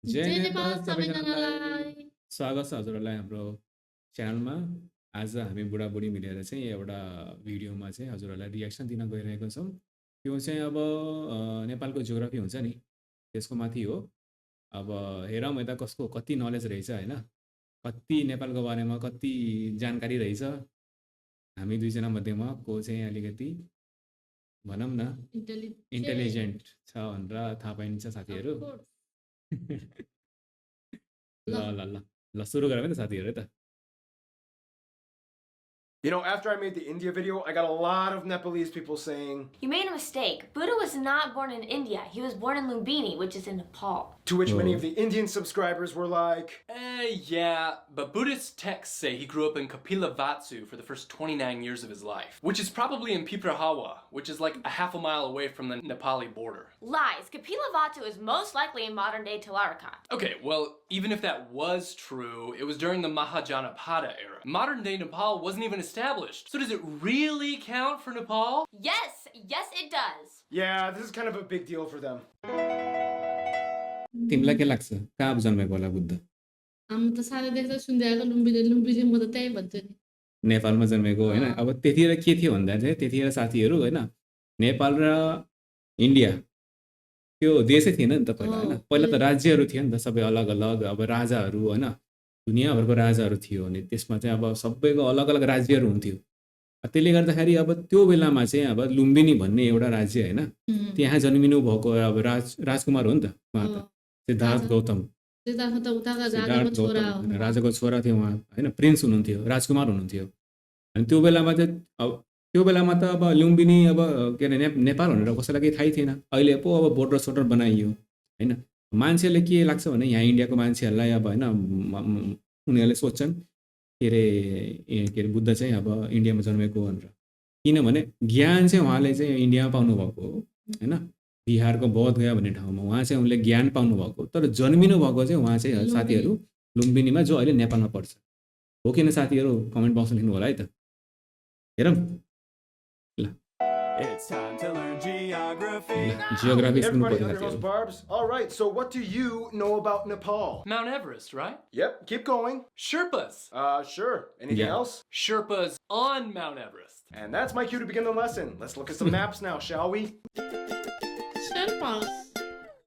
जय जय नेपाल नेपाल सबैजनालाई सबैजनालाई। स्वागत छ हजुरहरूलाई हाम्रो च्यानलमा। आज हामी बुढाबुढी मिलेर चाहिँ एउटा भिडियोमा चाहिँ हजुरहरूलाई रियाक्सन दिन गइरहेको छौँ। त्यो चाहिँ अब नेपालको जियोग्राफी हुन्छ नि त्यसको माथि हो। अब हेरौँ यता कसको कति नलेज रहेछ होइन, कति नेपालको बारेमा कति जानकारी रहेछ। हामी दुईजना मध्येमा को चाहिँ अलिकति भनौँ न इन्टेलिजेन्ट छ भनेर थाहा पाइन्छ साथीहरू। ल ल ल ल सुरु गरौँ है त साथीहरू है त। You know, after I made the India video, I got a lot of Nepalese people saying, You made a mistake. Buddha was not born in India. He was born in Lumbini, which is in Nepal. to which many of the Indian subscribers were like, Yeah, but Buddhist texts say he grew up in Kapilavatthu for the first 29 years of his life, which is probably in Piprahawa, which is like a half a mile away from the Nepali border. Lies. Kapilavatthu is most likely in modern-day Talaraka. Okay, well, even if that was true, it was during the Mahajanapada era. Modern-day Nepal wasn't even established. So does it really count for Nepal? Yes, it does. yeah, this is kind of a big deal for them. तिमीलाई के लाग्छ कहाँ जन्मेको होला बुद्ध? हामी त सानो देख्दा सुन्दै आएको लुम्बिनी म त त्यही भन्छु नि। नेपालमा जन्मेको होइन। अब त्यतिखेर के थियो भन्दा चाहिँ त्यतिखेर साथीहरू होइन, नेपाल र इन्डिया त्यो देशै थिएन नि त पहिला होइन। पहिला त राज्यहरू थियो नि त सबै अलग अलग। अब राजाहरू होइन, दुनियाँभरको राजाहरू थियो अनि त्यसमा चाहिँ अब सबैको अलग अलग राज्यहरू हुन्थ्यो। त्यसले गर्दाखेरि अब त्यो बेलामा चाहिँ अब लुम्बिनी भन्ने एउटा राज्य होइन, त्यहाँ जन्मिनु भएको अब राजकुमार हो नि त उहाँ त, सिद्धार्थ गौतम। सिद्धार्थ त उताका सिद्धार्थ राजाको छोरा गौतम हो। राजाको छोरा थियो उहाँ होइन, प्रिन्स हुनुहुन्थ्यो, राजकुमार हुनुहुन्थ्यो। अनि त्यो बेलामा चाहिँ अब त्यो बेलामा त अब लुम्बिनी अब के अरे नेपाल भनेर कसैलाई केही थाहै थिएन। अहिले पो अब बोर्डर सोर्डर बनाइयो होइन। मान्छेले के लाग्छ भने यहाँ इन्डियाको मान्छेहरूलाई अब होइन उनीहरूले सोध्छन् के अरे बुद्ध चाहिँ अब इन्डियामा जन्मेको भनेर, किनभने ज्ञान चाहिँ उहाँले चाहिँ इन्डियामा पाउनुभएको हो होइन। बिहारको बोधगया भन्ने ठाउँमा उहाँ चाहिँ उनले ज्ञान पाउनुभएको, तर जन्मिनु भएको चाहिँ उहाँ चाहिँ साथीहरू लुम्बिनीमा जो अहिले नेपालमा पर्छ। हो किन साथीहरू कमेन्ट बक्समा लेख्नु होला है त। हेरौँ ल It's time to learn geography. Geography Hey सुन्नु everybody, पर्यो I'm your host साथीहरू। Barbs. All right, so what do you know about Nepal? Mount Everest, right? Yep, keep going. Sherpas. Sure. Anything Yeah. else? Sherpas on Mount Everest. And that's my cue to begin the lesson. Let's look at some maps now, shall we? शेर्पास।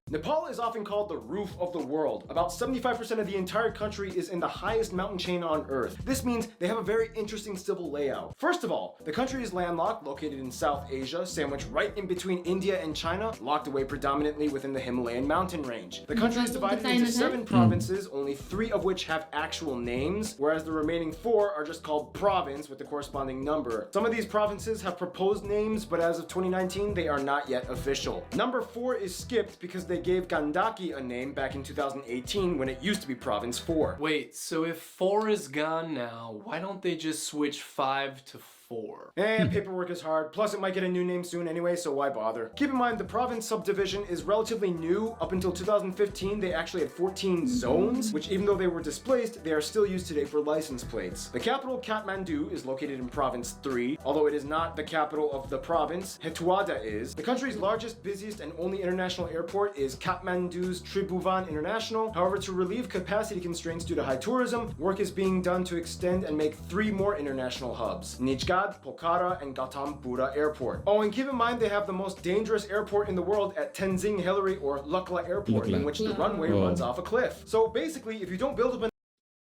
Nepal is often called the roof of the world. About 75% of the entire country is in the highest mountain chain on Earth. This means they have a very interesting civil layout. First of all, the country is landlocked, located in South Asia, sandwiched right in between India and China, locked away predominantly within the Himalayan mountain range. The country is divided into 7 provinces, only 3 of which have actual names, whereas the remaining 4 are just called province with the corresponding number. Some of these provinces have proposed names, but as of 2019, they are not yet official. Number 4 is skipped because they gave Gandaki a name back in 2018 when it used to be Province 4. Wait, so if 4 is gone now, why don't they just switch 5 to 4? Paperwork is hard. Plus, it might get a new name soon anyway, so why bother? Keep in mind, the province subdivision is relatively new. Up until 2015, they actually had 14 zones, which even though they were displaced, they are still used today for license plates. The capital, Kathmandu, is located in Province 3, although it is not the capital of the province. Hetwada is. The country's largest, busiest, and only international airport is Kathmandu's Tribhuvan International. However, to relieve capacity constraints due to high tourism, work is being done to extend and make 3 more international hubs: Nijgad, Pokhara, and Gautam Buddha Airport. Oh, and keep in mind they have the most dangerous airport in the world at Tenzing Hillary or Lukla Airport, in which the runway runs off a cliff. So basically, if you don't build up an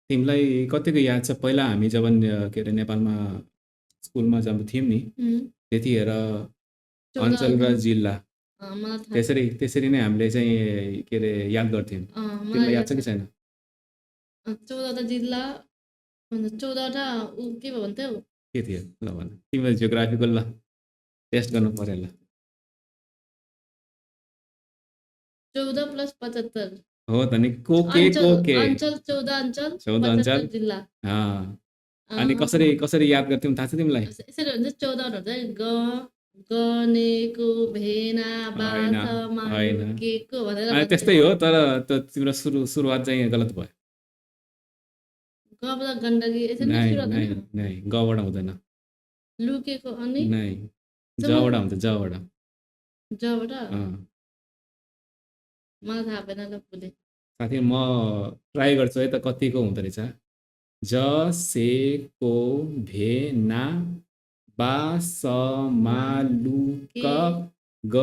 तिमीलाई कतिको याद छ पहिला हामी जब के अरे नेपालमा स्कुलमा जब थियौँ नि त्यतिखेर अञ्चल र जिल्ला मलाई थाहा त्यसरी नै हामीले चाहिँ के अरे याद गर्थ्यौँ। तिमीलाई याद छ कि छैन? 14वटा जिल्ला 14वटा के भन्थ्यो के थियो ल भन। तिमीलाई जियोग्राफीको ल टेस्ट गर्नु पर्यो ल। 14 + 75 हो त नि को के अञ्चल 14 अञ्चल 14 अञ्चल 75 जिल्ला। अनि कसरी याद गर्थ्यौँ थाहा छ तिमीलाई? यसरी हुन्छ 14 हुन्छ गनेको भेना बाछमा के को भनेर त्यस्तै हो, तर तिम्रो सुरुवात चाहिँ गलत भयो। गबाट गण्डकी यसरी नै सुरुवात नै होइन। नै गबाट हुँदैन, लुकेको अनि नै जबाट हुन्छ जबाट। जबाट मलाई थाहा भएन ल पुले। साथी म ट्राई गर्छु है त कतिको हुँदो रहेछ ज से को भे ना बा स मा लु क ग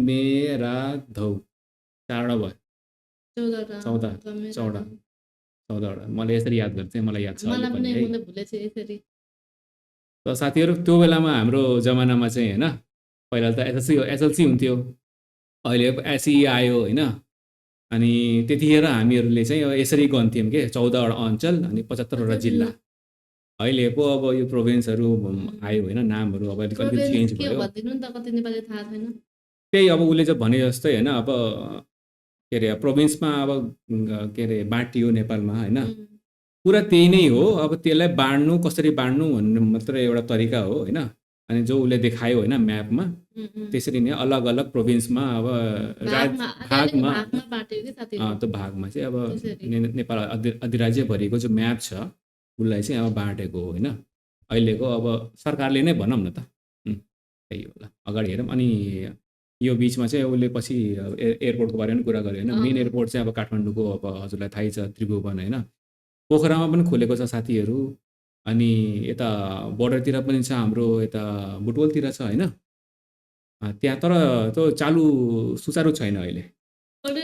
मे रा धौ 4वटा भयो 14 14 14वटा मैले यसरी याद गर्छु मलाई याद छ अहिले मलाई पनि पनि है मैले भुलेछु यसरी त साथीहरू त्यो बेलामा हाम्रो जमानामा चाहिँ होइन पहिला त एसएलसी हुन्थ्यो अहिले एसई आयो होइन अनि त्यतिखेर हामीहरूले चाहिँ अब यसरी गन्थ्यौँ के 14वटा अञ्चल अनि 75वटा जिल्ला अहिले पो अब यो प्रोभिन्सहरू आयो होइन नामहरू अब अलिकति प्रोभिन्स चेन्ज के हो भयो भनिदिनु नि त कति नेपाली थाहा छैन त्यही अब उसले चाहिँ भने जस्तै होइन अब के अरे प्रोभिन्समा अब के अरे बाँटियो नेपालमा होइन पुरा त्यही नै हो अब त्यसलाई बाँड्नु कसरी बाँड्नु भन्ने मात्रै एउटा तरिका हो होइन अनि जो उसले देखायो होइन म्यापमा त्यसरी नै अलग अलग प्रोभिन्समा अब भागमा बाँट्यो कि साथी त्यो भागमा चाहिँ अब त्यसरी। नेपाल अधिराज्यभरिको जो म्याप छ उसलाई चाहिँ अब बाँडेको हो होइन अहिलेको अब सरकारले नै भनौँ न त त्यही होला अगाडि हेरौँ अनि यो बिचमा चाहिँ उसले पछि एयरपोर्टको बारेमा कुरा गर्यो होइन मेन एयरपोर्ट चाहिँ अब काठमाडौँको अब हजुरलाई थाहै छ त्रिभुवन होइन पोखरामा पनि खोलेको छ साथीहरू अनि यता बोर्डरतिर पनि छ हाम्रो यता बुटवलतिर छ होइन त्यहाँ तर त्यो चालु सुचारू छैन अहिले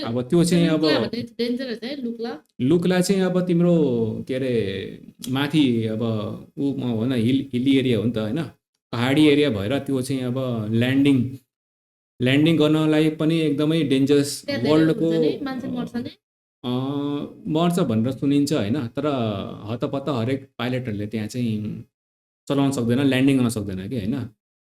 अब त्यो चाहिँ अब डेन्जरस है लुक्ला चाहिँ अब तिम्रो के अरे माथि अब ऊ हो न हिल्ली एरिया हो नि त होइन पहाडी एरिया भएर त्यो चाहिँ अब ल्यान्डिङ गर्नलाई पनि एकदमै डेन्जरस वर्ल्डको मर्छ भनेर सुनिन्छ होइन तर हतपत्त हरेक पाइलटहरूले त्यहाँ चाहिँ चलाउन सक्दैन ल्यान्डिङ गर्न सक्दैन कि होइन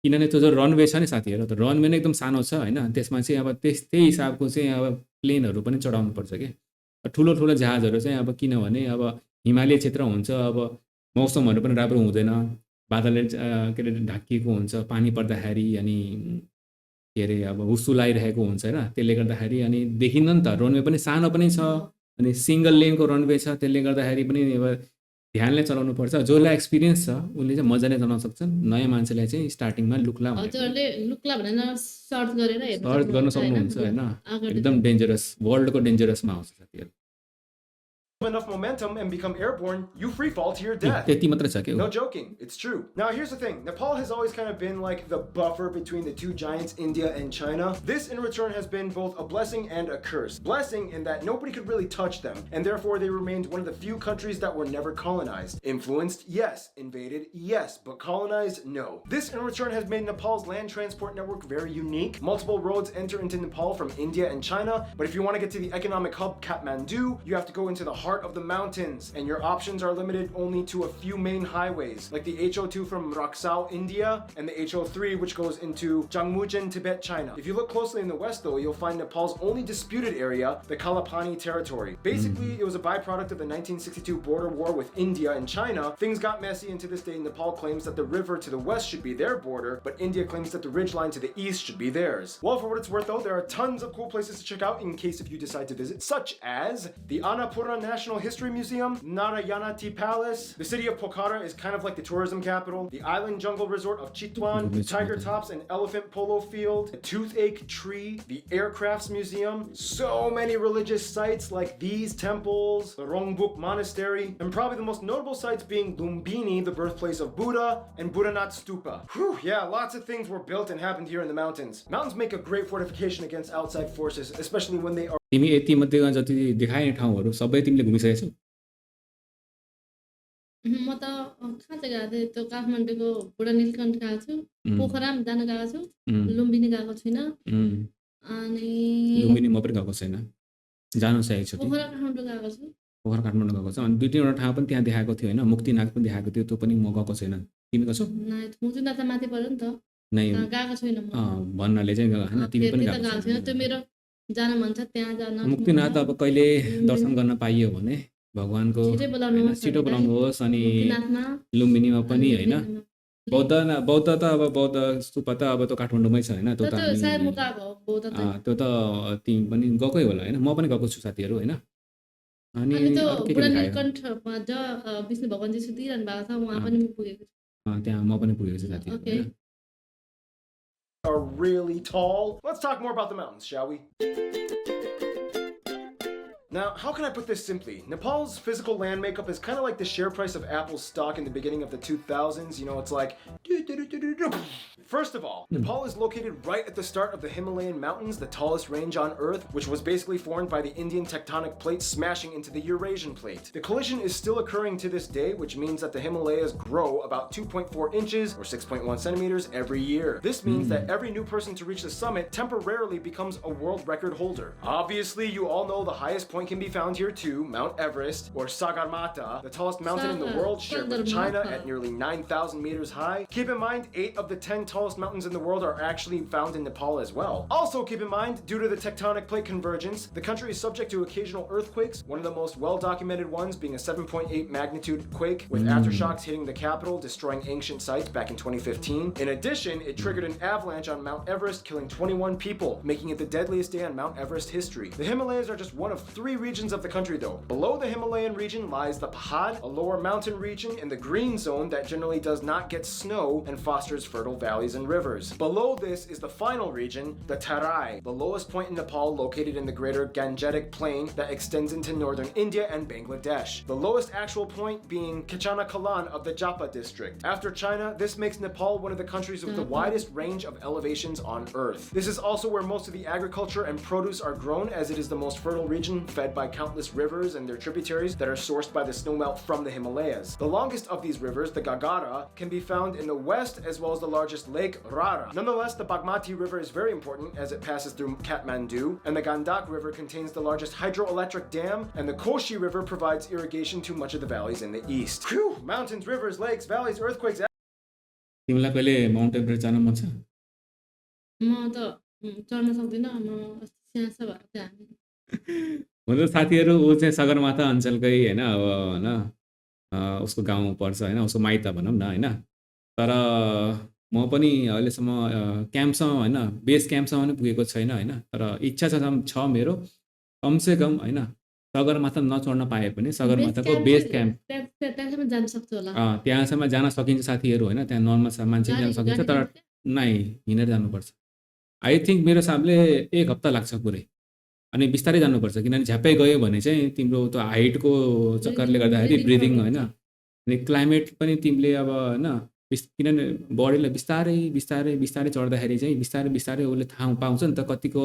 किनभने त्यो जो रनवे छ नि साथीहरू त रनवे नै एकदम सानो छ होइन त्यसमा चाहिँ अब त्यही हिसाबको चाहिँ अब प्लेनहरू पनि चढाउनु पर्छ कि ठुलो ठुलो जहाजहरू चाहिँ अब किनभने अब हिमालय क्षेत्र हुन्छ अब मौसमहरू पनि राम्रो हुँदैन बादलले के अरे ढाकिएको हुन्छ पानी पर्दाखेरि अनि के अरे अब हुसुलाइरहेको हुन्छ होइन त्यसले गर्दाखेरि अनि देखिन्न नि त रनवे पनि सानो पनि छ अनि सिङ्गल लेनको रनवे छ त्यसले गर्दाखेरि पनि अब ध्यानले चलाउनु पर्छ जसलाई एक्सपिरियन्स छ उसले चाहिँ मजाले चलाउन सक्छन् नयाँ मान्छेलाई चाहिँ स्टार्टिङमा लुक्ला भनेर सर्च गर्न सक्नुहुन्छ होइन एकदम डेन्जरस वर्ल्डको डेन्जरसमा आउँछ साथीहरू enough momentum and become airborne, you free fall to your death. No joking, it's true. Now here's the thing, Nepal has always kind of been like the buffer between the two giants, India and China. This in return has been both a blessing and a curse. Blessing in that nobody could really touch them, and therefore they remained one of the few countries that were never colonized. Influenced, yes. Invaded, yes. But colonized, no. This in return has made Nepal's land transport network very unique. Multiple roads enter into Nepal from India and China, but if you want to get to the economic hub Kathmandu, you have to go into the heart of the mountains, and your options are limited only to a few main highways, like the HO2 from Raksao, India, and the HO3 which goes into Jangmujen, Tibet, China. If you look closely in the west though, you'll find Nepal's only disputed area, the Kalapani territory. Basically, it was a byproduct of the 1962 border war with India and China. Things got messy, and to this day Nepal claims that the river to the west should be their border, but India claims that the ridgeline to the east should be theirs. Well, for what it's worth though, there are tons of cool places to check out in case if you decide to visit, such as the Annapurna National History Museum, Narayanati Palace. The city of Pokhara is kind of like the tourism capital. The island jungle resort of Chitwan, the tiger tops and elephant polo field, the toothache tree, the aircrafts museum. So many religious sites like these temples, the Rongbuk Monastery, and probably the most notable sites being Lumbini, the birthplace of Buddha, and Buddhanath Stupa. Whew, yeah, lots of things were built and happened here in the mountains. Mountains make a great fortification against outside forces, especially when they are तिमी यति मध्ये जति देखाए ठाउँहरू सबै तिमीले घुमिसकेछौ म त कहाँ चाहिँ गएको थिएँ त्यो काठमाडौँको बुढा नीलकण्ठ गएको छु पोखरामा जान गएको छु लुम्बिनी गएको छुइनँ अनि लुम्बिनी म पनि गएको छैन जानु सकेको छु पोखरा काठमाडौँ गएको छु पोखरा काठमाडौँ गएको छ अनि दुई तीनवटा ठाउँ पनि त्यहाँ देखाएको थियो होइन मुक्तिनाथ पनि देखाएको थियो त्यो पनि म गएको छैन तिमी गएको छौ मुक्तिनाथ त माथि पर्यो नि त नै गएको छैन म भन्नाले चाहिँ होइन तिमी पनि गएको छैन त्यो मेरो जान मन छ त्यहाँ जान मुक्तिनाथ अब कहिले दर्शन गर्न पाइयो भने भगवानको छिटो बोलाउनुहोस् अनि लुम्बिनीमा पनि होइन बौद्ध त अब बौद्ध स्तूप त अब त्यो काठमाडौँमै छ होइन त्यो त तिमी पनि गएकै होला होइन म पनि गएको छु साथीहरू होइन अनि विष्णु भगवानजी सुतिरहनु भएको छ उहाँ पनि पुगेको छु त्यहाँ म पनि पुगेको छु साथीहरू are really tall. Let's talk more about the mountains, shall we? Now, how can I put this simply? Nepal's physical land makeup is kind of like the share price of Apple's stock in the beginning of the 2000s. You know, it's like... First of all, Nepal is located right at the start of the Himalayan mountains, the tallest range on Earth, which was basically formed by the Indian tectonic plate smashing into the Eurasian plate. The collision is still occurring to this day, which means that the Himalayas grow about 2.4 inches or 6.1 centimeters every year. This means that every new person to reach the summit temporarily becomes a world record holder. Obviously, you all know the highest point can be found here too, Mount Everest, or Sagarmatha, the tallest mountain in the world, shared with China at nearly 9,000 meters high. Keep in mind, 8 of the 10 tallest mountains in the world are actually found in Nepal as well. Also keep in mind, due to the tectonic plate convergence, the country is subject to occasional earthquakes, one of the most well-documented ones being a 7.8 magnitude quake, with aftershocks hitting the capital, destroying ancient sites back in 2015. In addition, it triggered an avalanche on Mount Everest, killing 21 people, making it the deadliest day on Mount Everest history. The Himalayas are just one of 3 regions of the country though. Below the Himalayan region lies the Pahad, a lower mountain region in the green zone that generally does not get snow and fosters fertile valleys and rivers. Below this is the final region, the Tarai, the lowest point in Nepal located in the greater Gangetic plain that extends into northern India and Bangladesh. The lowest actual point being Kachanakalan of the Japa district. After China, this makes Nepal one of the countries with the widest range of elevations on Earth. This is also where most of the agriculture and produce are grown, as it is the most fertile region fed by countless rivers and their tributaries that are sourced by the snowmelt from the Himalayas. The longest of these rivers, the Gagara, can be found in the west, as well as the largest lake, Rara. Nonetheless, the Bagmati River is very important as it passes through Kathmandu, and the Gandak River contains the largest hydroelectric dam, and the Koshi River provides irrigation to much of the valleys in the east. Phew! Mountains, rivers, lakes, valleys, earthquakes... तिमीलाई कहिले Mount Everest जान मन छ? म त चढ्न सक्दिनँ, म स्याहार्छ भएको थियो हामी। हुन त साथीहरू ऊ चाहिँ सगरमाथा अञ्चलकै होइन, अब होइन उसको गाउँ पर्छ होइन, उसको माइत भनौँ न होइन। तर म पनि अहिलेसम्म क्याम्पसम्म होइन, बेस क्याम्पसम्म पनि पुगेको छैन होइन। तर इच्छा छ मेरो कमसेकम होइन, सगरमाथा नचढ्न पाए पनि सगरमाथाको बेस क्याम्प त्यहाँसम्म जान सक्छु होला। त्यहाँसम्म जान सकिन्छ साथीहरू होइन, त्यहाँ नर्मल मान्छे जान सकिन्छ, तर नै हिँडेर जानुपर्छ। आई थिङ्क मेरो हिसाबले 1 हप्ता लाग्छ पुरै, अनि बिस्तारै जानुपर्छ, किनभने झ्याप्पै गयो भने चाहिँ तिम्रो त्यो हाइटको चक्करले गर्दाखेरि ब्रिदिङ होइन, अनि क्लाइमेट पनि तिमीले अब होइन, किनभने बडीलाई बिस्तारै बिस्तारै बिस्तारै चढ्दाखेरि चाहिँ बिस्तारै बिस्तारै उसले थाहा पाउँछ नि त कतिको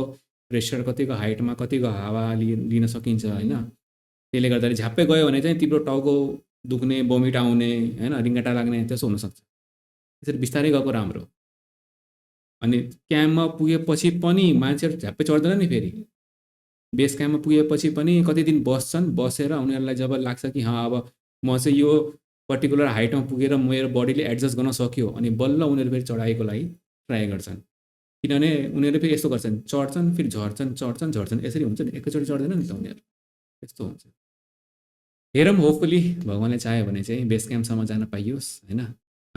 प्रेसर, कतिको हाइटमा कतिको हावा लिन सकिन्छ होइन। त्यसले गर्दाखेरि झ्याप्पै गयो भने चाहिँ तिम्रो टाउको दुख्ने, बमिट आउने होइन, रिङ्गटा लाग्ने त्यसो हुनसक्छ। त्यसरी बिस्तारै गएको राम्रो। अनि क्याम्पमा पुगेपछि पनि मान्छेहरू झ्याप्पै चढ्दैन नि, फेरि बेस क्याम्पमा पुगेपछि पनि कति दिन बस्छन्, बसेर उनीहरूलाई जब लाग्छ कि अब म चाहिँ यो पर्टिकुलर हाइटमा पुगेर मेरो बडीले एडजस्ट गर्न सक्यो, अनि बल्ल उनीहरू फेरि चढाइको लागि ट्राई गर्छन्। किनभने उनीहरू फेरि यस्तो गर्छन्, चढ्छन् फेरि झर्छन्, चढ्छन् झर्छन्, यसरी हुन्छ नि, एकैचोटि चढ्दैन नि त उनीहरू, यस्तो हुन्छ। हेरौँ, होपफुली भगवान्ले चाह्यो भने चाहिँ बेस क्याम्पसम्म जान पाइयोस् होइन।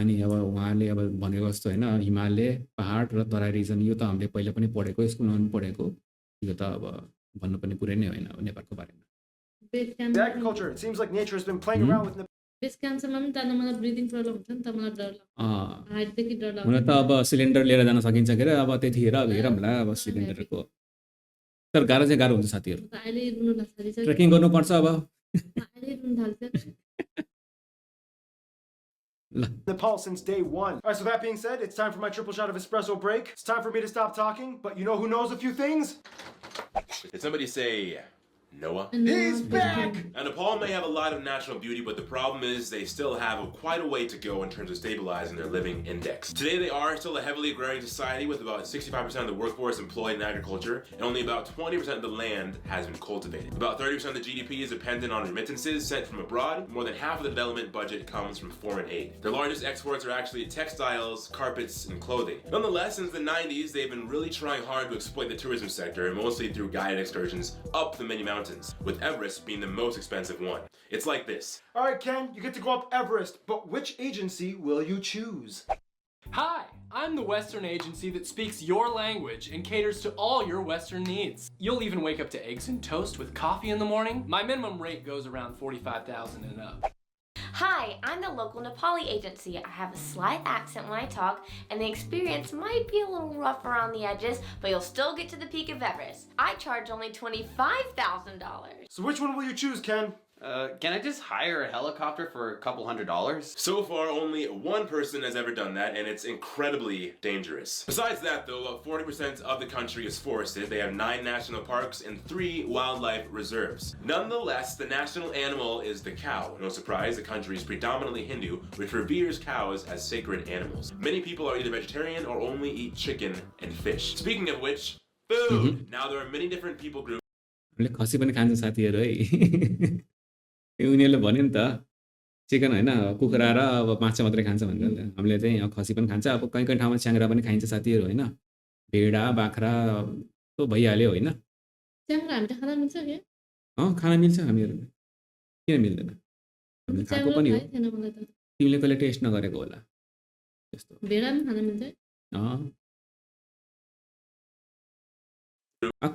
अनि अब उहाँले अब भनेको जस्तो होइन, हिमालय, पहाड र तराई रिजन, यो त हामीले पहिला पनि पढेको, स्कुलमा पनि पढेको, यो त अब भन्नुपर्ने कुरै नै होइन अब नेपालको बारेमा। Agriculture, it seems like nature has been playing around with base क्याम्पसम्म पनि जान मलाई ब्रिदिङ प्रब्लम हुन्छ नि त, मलाई डर लाग्छ, हाइटदेखि डर लाग्छ। हुन त अब सिलिन्डर लिएर जान सकिन्छ के अरे, अब त्यतिखेर हेरौँला अब सिलिन्डरको, तर गाह्रो चाहिँ गाह्रो हुन्छ साथीहरू। अहिले रुनु लाग्छ, ट्रेकिङ गर्नुपर्छ अब। अहिले रुनु थाल्छ। Nepal since day one. Alright, so that being said, it's time for my triple shot of espresso break. It's time for me to stop talking, but you know who knows a few things? Did somebody say Noah? He's back! Now, Nepal may have a lot of natural beauty, but the problem is they still have quite a way to go in terms of stabilizing their living index. Today, they are still a heavily agrarian society with about 65% of the workforce employed in agriculture, and only about 20% of the land has been cultivated. About 30% of the GDP is dependent on remittances sent from abroad. More than half of the development budget comes from foreign aid. Their largest exports are actually textiles, carpets, and clothing. Nonetheless, since the 90s, they've been really trying hard to exploit the tourism sector, mostly through guided excursions up the many mountains, with Everest being the most expensive one. It's like this. All right, Ken, you get to go up Everest, but which agency will you choose? Hi, I'm the Western agency that speaks your language and caters to all your Western needs. You'll even wake up to eggs and toast with coffee in the morning. My minimum rate goes around $45,000 and up. Hi, I'm the local Nepali agency. I have a slight accent when I talk, and the experience might be a little rough around the edges, but you'll still get to the peak of Everest. I charge only $25,000. So which one will you choose, Ken? Can I just hire a helicopter for a couple $100s? So far, only one person has ever done that, and it's incredibly dangerous. Besides that, though, 40% of the country is forested. They have 9 national parks and 3 wildlife reserves. Nonetheless, the national animal is the cow. No surprise, the country is predominantly Hindu, which reveres cows as sacred animals. Many people are either vegetarian or only eat chicken and fish. Speaking of which, food! Now there are many different people groups. हामीले खसी पनि खान्छ साथीहरू है उनीहरूले भन्यो नि त चिकन होइन कुखुरा र अब माछा मात्रै खान्छ भनेर नि त हामीले चाहिँ खसी पनि खान्छ अब कहीँ कहीँ ठाउँमा च्याङ्ग्रा पनि खाइन्छ साथीहरू होइन भेडा बाख्रा त भइहाल्यो होइन च्याङ्ग्रा हामी त खान मिल्छ के खान मिल्छ हामीहरू किन मिल्दैन हामीले खाएको पनि हो थिएन मलाई त तिमीले कहिले टेस्ट नगरेको होला त्यस्तो भेडा पनि खान मिल्छ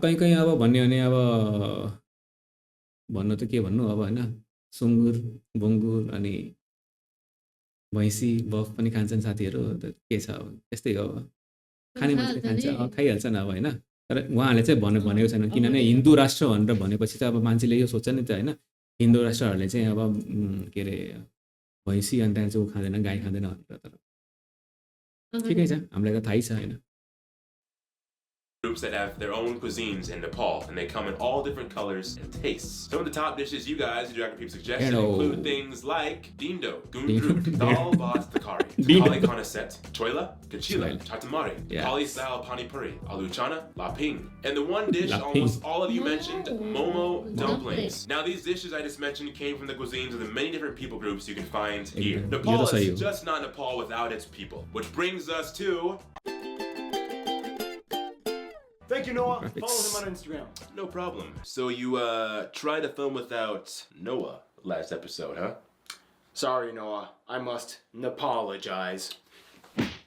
कहीँ कहीँ अब भन्यो भने अब भन्नु त के भन्नु अब होइन सुँगुर बङ्गुर अनि भैँसी बफ पनि खान्छन् साथीहरू त के छ अब त्यस्तै हो अब खाने मान्छेले खान्छ खाइहाल्छन् अब होइन तर उहाँहरूले चाहिँ भनेको छैन किनभने हिन्दू राष्ट्र भनेर भनेपछि चाहिँ अब मान्छेले यो सोध्छ नि त होइन हिन्दू राष्ट्रहरूले चाहिँ अब के अरे भैँसी अनि त्यहाँ चाहिँ ऊ खाँदैन गाई खाँदैन भनेर तर ठिकै छ हामीलाई त थाहै छ होइन Groups that have their own cuisines in Nepal, and they come in all different colors and tastes. Some of the top dishes you guys, Dragon Peep suggested, include things like dindo, gundruk, dal bhat takari, takali kanaset, choila, kachila, tatamari, Pali-style pani puri, aloo chana, laping, and the one dish almost all of you mentioned, momo dumplings. Now these dishes I just mentioned came from the cuisines of the many different people groups you can find here. Nepal is just not Nepal without its people, which brings us to... Thank you, Noah. Follow him on Instagram. No problem. So you tried to film without Noah last episode, huh? Sorry, Noah. I must apologize.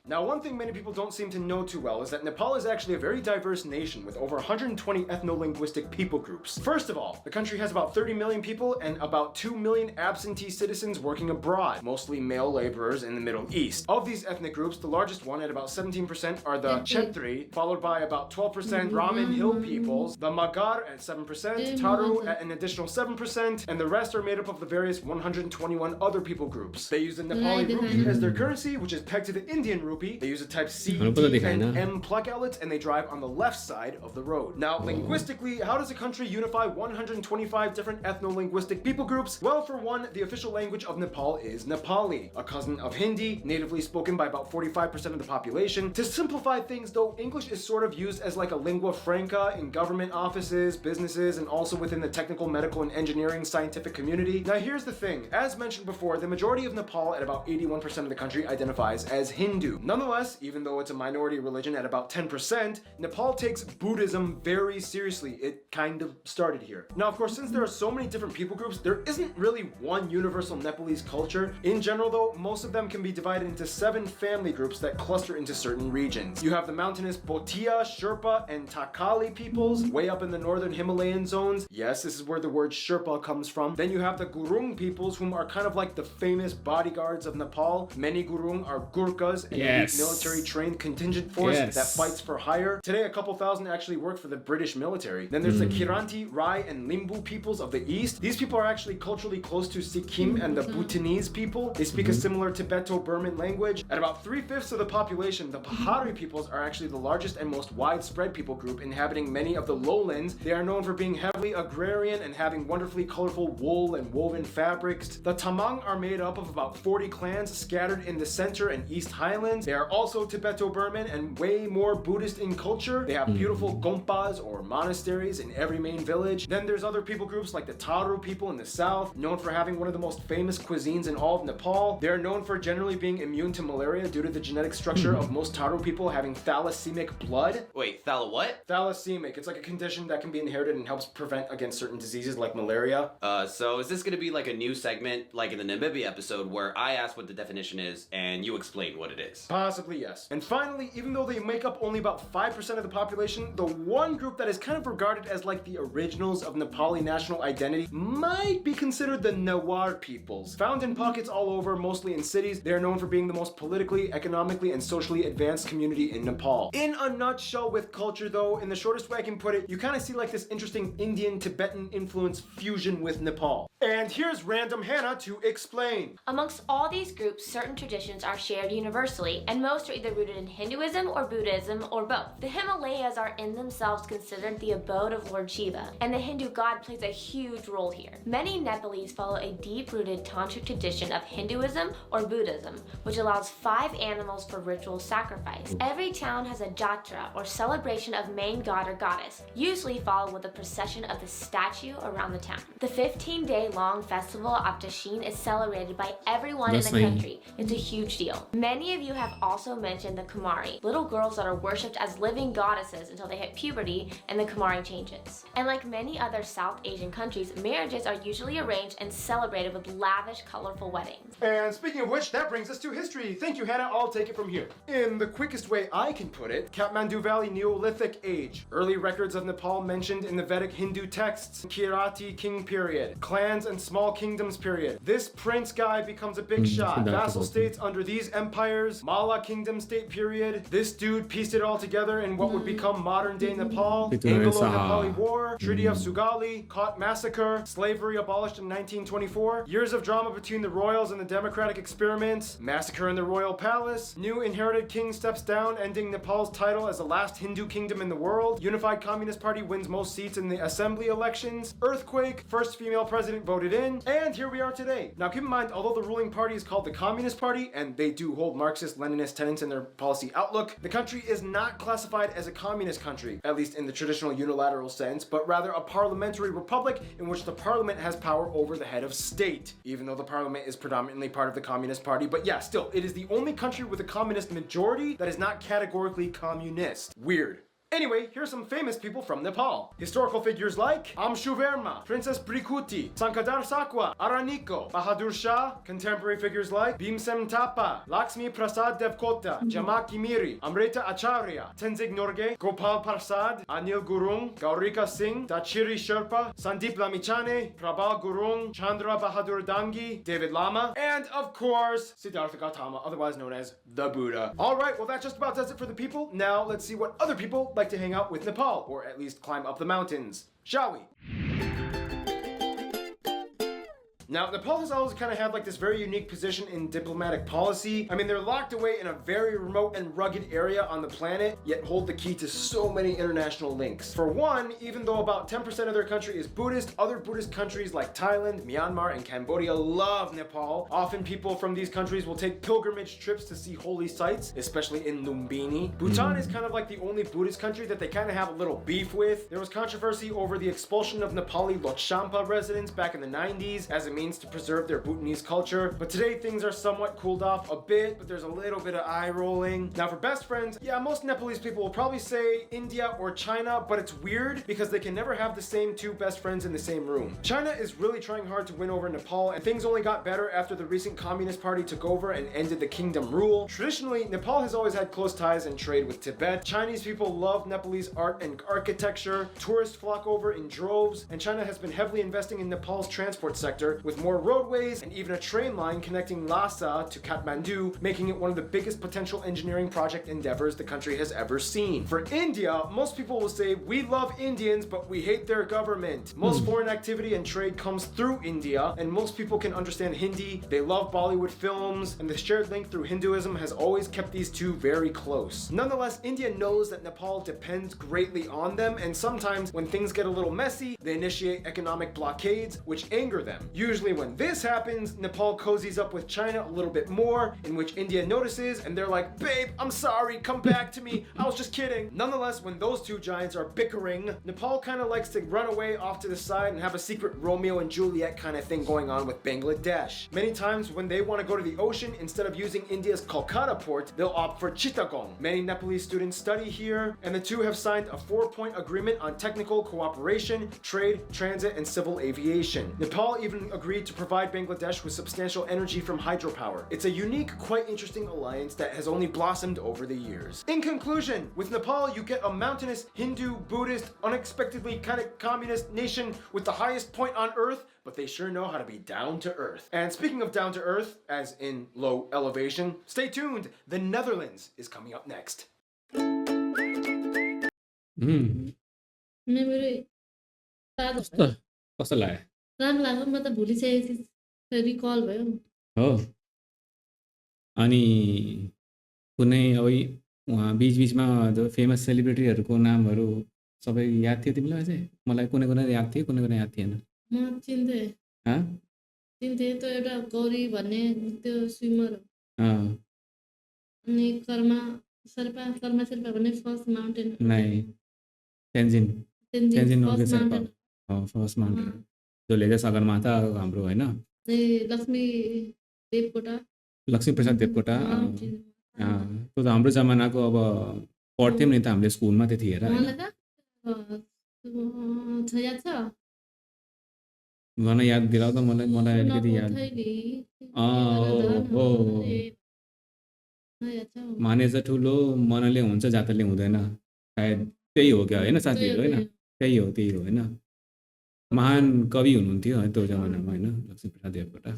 Now, one thing many people don't seem to know too well is that Nepal is actually a very diverse nation with over 120 ethno-linguistic people groups. First of all, the country has about 30 million people and about 2 million absentee citizens working abroad, mostly male laborers in the Middle East. Of these ethnic groups, the largest one at about 17% are the Chetri, followed by about 12% Raman Hill peoples, the Magar at 7%, Taru at an additional 7%, and the rest are made up of the various 121 other people groups. They use the Nepali rupee as their currency, which is pegged to the Indian rupee. They use a type C, D, and M pluck outlets, and they drive on the left side of the road. Now, linguistically, how does a country unify 125 different ethno-linguistic people groups? Well, for one, the official language of Nepal is Nepali, a cousin of Hindi, natively spoken by about 45% of the population. To simplify things, though, English is sort of used as like a lingua franca in government offices, businesses, and also within the technical, medical, and engineering scientific community. Now, here's the thing. As mentioned before, the majority of Nepal, at about 81% of the country, identifies as Hindu. Nonetheless, even though it's a minority religion at about 10%, Nepal takes Buddhism very seriously. It kind of started here. Now, of course, since there are so many different people groups, there isn't really one universal Nepalese culture. In general, though, most of them can be divided into 7 family groups that cluster into certain regions. You have the mountainous Bhotia, Sherpa, and Takali peoples, way up in the northern Himalayan zones. Yes, this is where the word Sherpa comes from. Then you have the Gurung peoples, whom are kind of like the famous bodyguards of Nepal. Many Gurung are Gurkhas, and military trained contingent force that fights for hire. Today, a couple thousand actually work for the British military. Then there's the Kiranti, Rai, and Limbu peoples of the east. These people are actually culturally close to Sikkim and the Bhutanese people. They speak a similar Tibeto-Burman language. At about 3/5 of the population, the Pahari peoples are actually the largest and most widespread people group, inhabiting many of the lowlands. They are known for being heavily agrarian and having wonderfully colorful wool and woven fabrics. The Tamang are made up of about 40 clans scattered in the center and east highlands. They are also Tibeto-Burman and way more Buddhist in culture. They have beautiful gompas or monasteries in every main village. Then there's other people groups like the Taru people in the south, known for having one of the most famous cuisines in all of Nepal. They're known for generally being immune to malaria due to the genetic structure of most Taru people having thalassemic blood. Wait, what? Thalassemic. It's like a condition that can be inherited and helps prevent against certain diseases like malaria. So is this gonna be like a new segment like in the Namibia episode where I ask what the definition is and you explain what it is? Possibly yes. And finally, even though they make up only about 5% of the population, the one group that is kind of regarded as like the originals of Nepali national identity might be considered the Newar peoples. Found in pockets all over, mostly in cities, they are known for being the most politically, economically, and socially advanced community in Nepal. In a nutshell with culture though, in the shortest way I can put it, you kind of see like this interesting Indian-Tibetan influence fusion with Nepal. And here's Random Hannah to explain. Amongst all these groups, certain traditions are shared universally, and most are either rooted in Hinduism or Buddhism or both. The Himalayas are in themselves considered the abode of Lord Shiva, and the Hindu god plays a huge role here. Many Nepalese follow a deep-rooted tantric tradition of Hinduism or Buddhism, which allows 5 animals for ritual sacrifice. Every town has a jatra, or celebration of main god or goddess, usually followed with a procession of the statue around the town. The 15-day-long festival of Dashin is celebrated by everyone in the country. It's a huge deal. Many of you have also mentioned the Kumari, little girls that are worshipped as living goddesses until they hit puberty and the Kumari changes. And like many other South Asian countries, marriages are usually arranged and celebrated with lavish, colorful weddings. And speaking of which, that brings us to history. Thank you, Hannah. I'll take it from here. In the quickest way I can put it, Kathmandu Valley Neolithic Age. Early records of Nepal mentioned in the Vedic Hindu texts. Kirati King period. Clans and small kingdoms period. This prince guy becomes a big shot. Vassal states under these empires. Mala Kingdom state period. This dude pieced it all together in what would become modern day Nepal. Anglo-Nepali War. Treaty of Sugali. Caught massacre. Slavery abolished in 1924. Years of drama between the royals and the democratic experiments. Massacre in the royal palace. New inherited king steps down, ending Nepal's title as the last Hindu kingdom in the world. Unified Communist Party wins most seats in the assembly elections. Earthquake. First female president voted in. And here we are today. Now keep in mind, although the ruling party is called the Communist Party, and they do hold Marxist-Leninist tenets in their policy outlook, the country is not classified as a communist country, at least in the traditional unilateral sense, but rather a parliamentary republic in which the parliament has power over the head of state, even though the parliament is predominantly part of the Communist Party. But yeah, still, it is the only country with a communist majority that is not categorically communist. Weird. Anyway, here's some famous people from Nepal. Historical figures like Amshu Verma, Princess Brikuti, Sankadar Sakwa, Araniko, Bahadur Shah. Contemporary figures like Bhimsen Thapa, Lakshmi Prasad Devkota, Jamaki Miri, Amrita Acharya, Tenzing Norgay, Gopal Prasad, Anil Gurung, Gaurika Singh, Dachiri Sherpa, Sandeep Lamichane, Prabal Gurung, Chandra Bahadur Dangi, David Lama, and of course, Siddhartha Gautama, otherwise known as the Buddha. Alright, well that just about does it for the people. Now let's see what other people like to hang out with Nepal, or at least climb up the mountains. Shall we? Now, Nepal has always kind of had like this very unique position in diplomatic policy. I mean, they're locked away in a very remote and rugged area on the planet, yet hold the key to so many international links. For one, even though about 10% of their country is Buddhist, other Buddhist countries like Thailand, Myanmar, and Cambodia love Nepal. Often people from these countries will take pilgrimage trips to see holy sites, especially in Lumbini. Bhutan is kind of like the only Buddhist country that they kind of have a little beef with. There was controversy over the expulsion of Nepali Lhotshampa residents back in the 90s as a means to preserve their Bhutanese culture, but today things are somewhat cooled off a bit, but there's a little bit of eye rolling. Now for best friends, yeah, most Nepalese people will probably say India or China, but it's weird because they can never have the same 2 best friends in the same room. China is really trying hard to win over Nepal, and things only got better after the recent Communist Party took over and ended the kingdom rule. Traditionally, Nepal has always had close ties and trade with Tibet. Chinese people love Nepalese art and architecture. Tourists flock over in droves, and China has been heavily investing in Nepal's transport sector, with more roadways and even a train line connecting Lhasa to Kathmandu, making it one of the biggest potential engineering project endeavors the country has ever seen. For India, most people will say, we love Indians, but we hate their government. Most foreign activity and trade comes through India, and most people can understand Hindi. They love Bollywood films, and the shared link through Hinduism has always kept these two very close. Nonetheless, India knows that Nepal depends greatly on them, and sometimes when things get a little messy, they initiate economic blockades, which anger them. Usually when this happens, Nepal cozies up with China a little bit more, in which India notices, and they're like, babe, I'm sorry, come back to me, I was just kidding. Nonetheless, when those two giants are bickering, Nepal kind of likes to run away off to the side and have a secret Romeo and Juliet kind of thing going on with Bangladesh. Many times when they want to go to the ocean, instead of using India's Kolkata port, they'll opt for Chittagong. Many Nepalese students study here, and the two have signed a 4-point agreement on technical cooperation, trade, transit, and civil aviation. Nepal even agreed agreed to provide Bangladesh with substantial energy from hydropower. It's a unique, quite interesting alliance that has only blossomed over the years. In conclusion, with Nepal, you get a mountainous, Hindu, Buddhist, unexpectedly kind of communist nation with the highest point on earth, but they sure know how to be down to earth. And speaking of down to earth, as in low elevation, stay tuned. The Netherlands is coming up next. Memory ताजा कस्तो कस्तो लाग्यो राम्रो लाग्यो म त भुलिसकेको थिएँ रिकल भयो हो अनि कुनै अब उहाँ बिचबिचमा जो फेमस सेलिब्रिटीहरूको नामहरू सबै याद थियो तिमीलाई चाहिँ मलाई कुनै कुनै याद थियो कुनै कुनै याद थिएन म चिन्थेँ हाँ त्यो एउटा गौरी भन्ने त्यो स्विमर हाँ अनि कर्मा शेर्पा भन्ने फर्स्ट माउन्टेन नहीं Tenzing Tenzing Norgay first Sherpa mountain first mountain जसले चाहिँ सगरमाथा हाम्रो होइन लक्ष्मी देवकोटा लक्ष्मीप्रसाद देवकोटा त्यो त हाम्रो जमानाको अब पढ्थ्यौँ नि त हामीले स्कुलमा त्यतिखेर होइन मलाई त याद छ गर्न याद दिलाउ त मलाई अलिकति याद हो मानेज ठुलो मनले हुन्छ जातले हुँदैन सायद त्यही हो क्या होइन साथीहरू होइन त्यही हो होइन महान कवि हुनुहुन्थ्यो है त्यो जमानामा होइन लक्ष्मीप्रसाद देवकोटा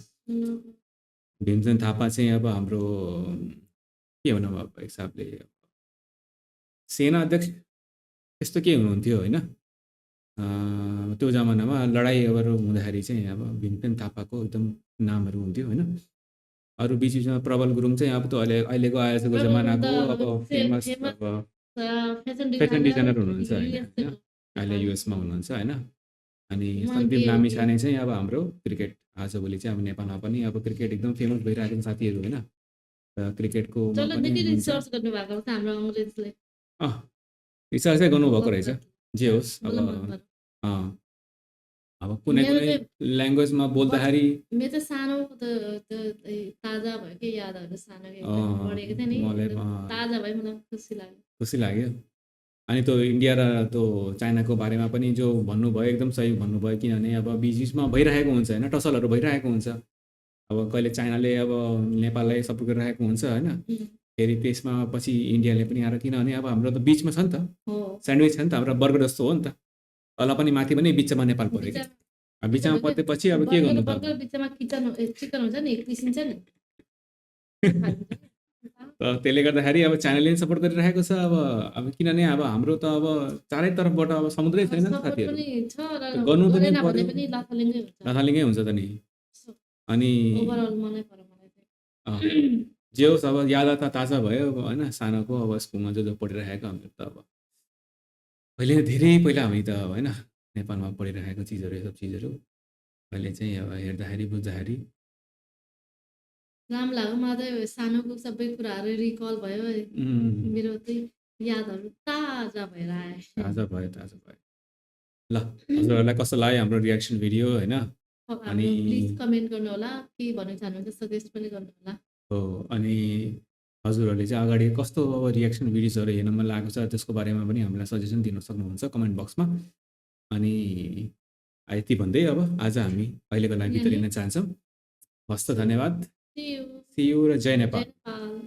भीमसेन थापा चाहिँ अब हाम्रो के भनौँ अब हिसाबले सेना अध्यक्ष त्यस्तो के हुनुहुन्थ्यो होइन त्यो जमानामा लडाइँहरू हुँदाखेरि चाहिँ अब भीमसेन थापाको एकदम नामहरू हुन्थ्यो होइन अरू बिचमा प्रबल गुरुङ चाहिँ अब त अहिलेको आजको जमानाको अब फेमस अब फेसन डिजाइनर हुनुहुन्छ होइन अहिले युएसमा हुनुहुन्छ होइन अनि सन्दीप लामिछाने चाहिँ अब हाम्रो क्रिकेट आजभोलि चाहिँ अब नेपालमा पनि अब क्रिकेट एकदम फेमस भइरहेको साथीहरू होइन क्रिकेटको रिसर्च गर्नुभएको छ हाम्रो अङ्ग्रेजले रिसर्च चाहिँ गर्नुभएको रहेछ जे होस् अब कुनै ल्याङ्ग्वेजमा बोल्दाखेरि मेरो त सानो ताजा भयो कि यादहरू सानो पढेको थिएँ नि ताजा भयो मलाई खुसी लाग्यो अनि त्यो इन्डिया र त्यो चाइनाको बारेमा पनि जो भन्नुभयो एकदम सही भन्नुभयो किनभने अब बिचमा भइरहेको हुन्छ होइन टसलहरू भइरहेको हुन्छ अब कहिले चाइनाले अब नेपाललाई सपोर्ट गरिरहेको हुन्छ होइन फेरि त्यसमा पछि इन्डियाले पनि आएर किनभने अब हाम्रो त बिचमा छ नि त स्यान्डविच छ नि त हाम्रो बर्गर जस्तो हो नि त तल पनि माथि पनि बिचमा नेपाल पऱ्यो कि बिचमा परेपछि अब के गर्नु बिचमा चिकन हुन्छ नि पिसिन्छ नि त्यसले गर्दाखेरि अब चाइनाले सपोर्ट गरिरहेको छ अब किनभने अब हाम्रो त अब चारैतर्फबाट अब समुद्रै छैन साथीहरू गर्नु पनि लाथालिङ्गै हुन्छ त नि अनि जे होस् अब याद त ताजा भयो अब होइन सानोको अब स्कुलमा जो पढिरहेको हामीहरू त अब धेरै पहिला हामी त होइन नेपालमा पढिरहेको चिजहरू सब चिजहरू अहिले चाहिँ अब हेर्दाखेरि बुझ्दाखेरि राम्रो लाग्यो मलाई त सानोको सबै कुराहरू रिकल भयो मेरो चाहिँ यादहरू ताजा भएर आयो ताजा भयो ल हजुरहरूलाई कस्तो लाग्यो हाम्रो रियाक्सन भिडियो होइन अनि प्लिज कमेन्ट गर्नु होला के भन्नु चाहनुहुन्छ सजेस्ट पनि गर्नु होला हो अनि हजुरहरूले चाहिँ अगाडि कस्तो अब रियाक्सन भिडियोजहरू हेर्न मन लागेको छ त्यसको बारेमा पनि हामीलाई सजेसन दिन सक्नुहुन्छ कमेन्ट बक्समा अनि यति भन्दै अब आज हामी अहिलेको लागि बिदा लिन चाहन्छौँ हस्त धन्यवाद See you. See you र जय नेपाल Nepal.